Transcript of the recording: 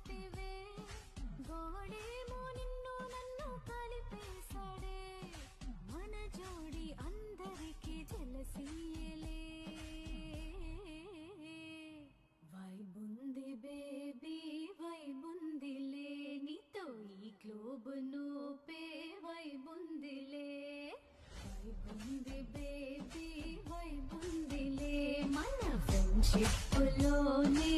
కలిపితివే గోడేమో నిన్ను నన్ను కలిపేశాడే మన జోడి అందరికీ జలసీయలే వైబుంది బేబీ వైబుందిలే నీతో ఈ గ్లోబ్ నూపే వైబుందిలే వైబుంది బేబీ వైబుందిలే మన ఫ్రెండ్షిప్ లోనే